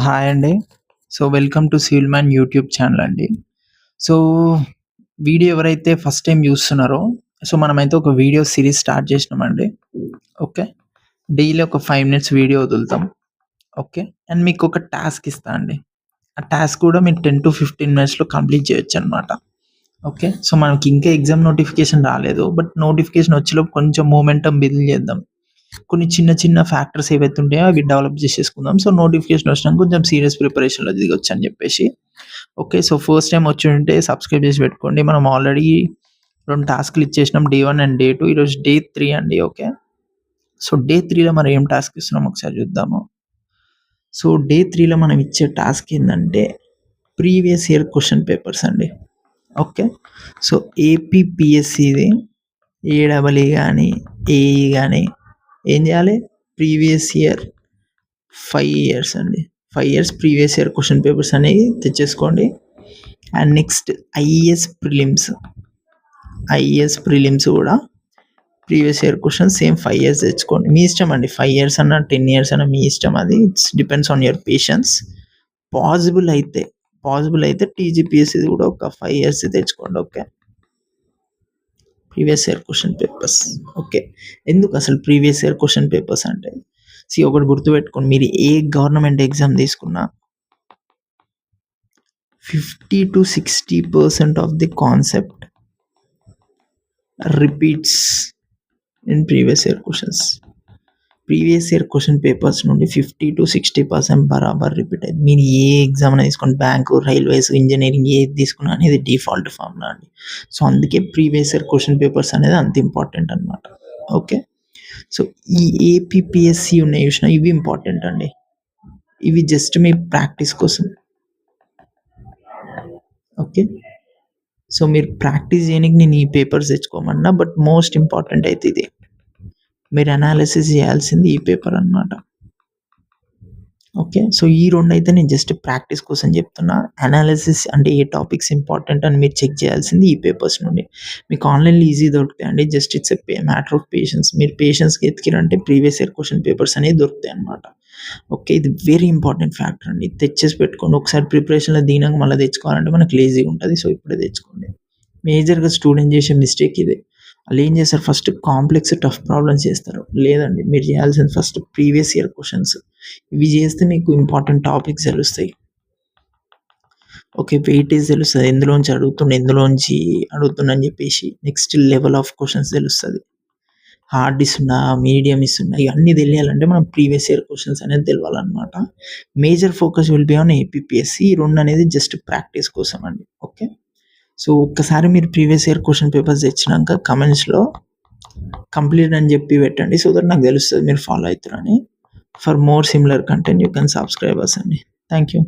Hi అండి. Welcome to civil man YouTube channel అండి. So, video ఎవరైతే ఫస్ట్ టైమ్ చూస్తున్నారో, మనమైతే ఒక వీడియో సీరీస్ స్టార్ట్ చేసినామండి. ఓకే. డైలీ ఒక 5 మినిట్స్ వీడియో వదులుతాం. ఓకే. అండ్ మీకొక టాస్క్ ఇస్తా అండి. ఆ టాస్క్ కూడా మీరు 10-15 మినిట్స్‌లో కంప్లీట్ చేయొచ్చనమాట. ఓకే. మనకి ఇంకా ఎగ్జామ్ నోటిఫికేషన్ రాలేదు. బట్ నోటిఫికేషన్ వచ్చేలోపు కొంచెం మొమెంటమ్ బిల్డ్ చేద్దాం. కొన్ని చిన్న చిన్న ఫ్యాక్టర్స్ ఏవైతే ఉంటాయో అవి డెవలప్ చేసేసుకుందాం. నోటిఫికేషన్ వచ్చినాక కొంచెం సీరియస్ ప్రిపరేషన్‌లో దిగొచ్చు అని చెప్పేసి. ఓకే. ఫస్ట్ టైమ్ వచ్చుంటే సబ్స్క్రైబ్ చేసి పెట్టుకోండి. మనం ఆల్రెడీ 2 టాస్క్‌లు ఇచ్చేసినాం. Day 1 and day 2. ఈరోజు డే 3 అండి. ఓకే. డే 3లో మనం ఏం టాస్క్ ఇస్తున్నామో ఒకసారి చూద్దాము. డే 3లో మనం ఇచ్చే టాస్క్ ఏందంటే ప్రీవియస్ ఇయర్ క్వెషన్ పేపర్స్ అండి. ఓకే. ఏపీపీఎస్సీది ఏఈఈ గాని, ఏఈ గాని ఏం చేయాలి? ప్రీవియస్ ఇయర్ 5 ఇయర్స్ అండి. 5 years previous year question papers అనేవి తెచ్చేసుకోండి. అండ్ నెక్స్ట్ ఐఏఎస్ ప్రిలిమ్స్ కూడా previous year questions same 5 years తెచ్చుకోండి. మీ ఇష్టం అండి. 5 ఇయర్స్ అన్నా 10 ఇయర్స్ అన్నా మీ ఇష్టం అది. It's depends on your patience. Possible అయితే టీజీపీఎస్సీ కూడా ఒక 5 ఇయర్స్ తెచ్చుకోండి. Okay. Previous year question papers. Okay. ఎందుకు అసలు ప్రీవియస్ ఇయర్ క్వెషన్ పేపర్స్ అంటే ఒకటి గుర్తుపెట్టుకోండి. మీరు ఏ గవర్నమెంట్ ఎగ్జామ్ తీసుకున్నా 50-60% of the concept repeats in previous year questions. Previous year question papers నుండి 50-60% బరాబర్ రిపీట్ అయింది. మీరు ఏ ఎగ్జామ్ అయినా తీసుకోండి, బ్యాంకు, రైల్వేస్, ఇంజనీరింగ్ ఏది తీసుకున్నా అనేది డిఫాల్ట్ ఫార్ములా అండి. అందుకే ప్రీవియస్ ఇయర్ క్వెషన్ పేపర్స్ అనేది అంత ఇంపార్టెంట్ అనమాట. ఓకే. ఈ ఏపీపీఎస్సీ ఉన్నాయి చూసినా ఇవి ఇంపార్టెంట్ అండి. ఇవి జస్ట్ మీ ప్రాక్టీస్ కోసం. ఓకే. మీరు ప్రాక్టీస్ చేయడానికి నేను ఈ పేపర్స్ తెచ్చుకోమన్నా, బట్ మోస్ట్ ఇంపార్టెంట్ అయితే ఇది. మీరు అనాలిసిస్ చేయాల్సింది ఈ పేపర్ అనమాట. ఓకే. ఈ 2 అయితే నేను జస్ట్ ప్రాక్టీస్ కోసం చెప్తున్నా. అనాలిసిస్ అంటే ఏ టాపిక్స్ ఇంపార్టెంట్ అని మీరు చెక్ చేయాల్సింది ఈ పేపర్స్ నుండి. మీకు ఆన్‌లైన్‌లో ఈజీ దొరుకుతాయండి. Just it's matter of patience. మీరు పేషెన్స్‌గా ఎతికిరంటే ప్రీవియస్ ఇయర్ క్వెషన్ పేపర్స్ అనేవి దొరుకుతాయి అనమాట. ఓకే. ఇది వెరీ ఇంపార్టెంట్ ఫ్యాక్టర్ అండి. తెచ్చేసి పెట్టుకోండి. ఒకసారి ప్రిపరేషన్‌లో దిగినాక మళ్ళీ తెచ్చుకోవాలంటే మనకు లేజీగా ఉంటది. ఇప్పుడే తెచ్చుకోండి. మేజర్‌గా స్టూడెంట్ చేసే మిస్టేక్ ఇదే. ఆళ్ళేం చేస్తారు, ఫస్ట్ కాంప్లెక్స్ టఫ్ ప్రాబ్లమ్స్ చేస్తారు. లేదండి, మీరు చేయాల్సింది ఫస్ట్ ప్రీవియస్ ఇయర్ క్వెషన్స్. ఇవి చేస్తే మీకు ఇంపార్టెంట్ టాపిక్స్ తెలుస్తాయి. ఓకే. వెయిటేజ్ తెలుస్తది. ఎందులోంచి అడుగుతుండని చెప్పేసి. నెక్స్ట్ లెవెల్ ఆఫ్ క్వెషన్స్ తెలుస్తది. హార్డ్ ఇస్తున్నా, మీడియం ఇస్తున్నా ఇవన్నీ తెలియాలంటే మనం ప్రీవియస్ ఇయర్ క్వెషన్స్ అనేది తెలవాలనమాట. Major focus will be on APPSC. ఈ 2 అనేది జస్ట్ ప్రాక్టీస్ కోసం అండి. ఓకే. ఒక్కసారి మీరు ప్రీవియస్ ఇయర్ క్వెషన్ పేపర్స్ తెచ్చినాక కమెంట్స్‌లో కంప్లీట్ అని చెప్పి పెట్టండి. దట్ నాకు తెలుస్తది మీరు ఫాలో అవుతారని. For more similar content you can subscribe us అండి. Thank you.